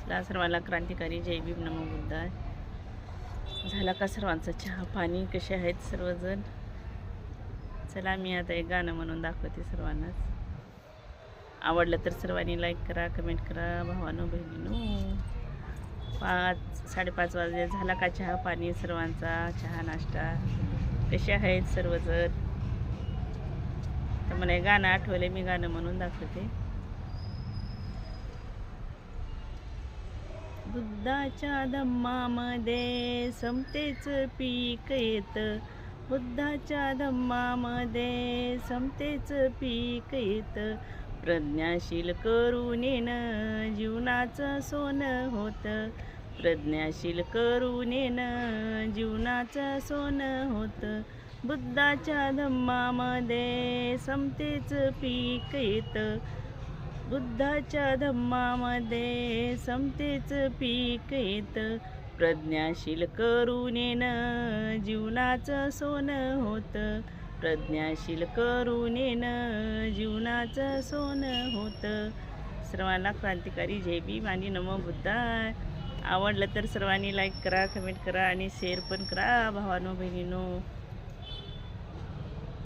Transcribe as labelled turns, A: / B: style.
A: ला सर्वांना क्रांतिकारी जय भीम नमो बुद्धाय. झाला का सर्वांचा चहा पाणी? कसे आहेत सर्वजण? चला मी आता एक गाणं म्हणून दाखवते सर्वांनाच. आवडलं तर सर्वांनी लाईक करा, कमेंट करा. भावानो बहिणीनो, 5:30 वाजले. झाला का चहा पाणी सर्वांचा? चहा नाश्ता कसे आहेत सर्वजण? तर मला एक गाणं आठवले, मी गाणं म्हणून दाखवते. बुद्धाच्या धम्मामध्ये समतेच पीक येत. बुद्धाच्या धम्मामध्ये समतेच पीक येत. प्रज्ञाशील करुणेनं जीवनाचं सोनं होत. प्रज्ञाशील करुणेनं जीवनाचं सोनं होत. बुद्धाच्या धम्मामध्ये समतेच पीक येत. बुद्धाच्या धम्मामध्ये समतेच पीक येत. प्रज्ञाशील करुणेनं जीवनाचं सोनं होत. प्रज्ञाशील करुणेनं जीवनाचं सोनं होत. सर्वांना क्रांतिकारी जय भीम आणि नमो बुद्धाय. आवडलं तर सर्वांनी लाईक करा, कमेंट करा आणि शेअर पण करा भावानो बहिणीनो.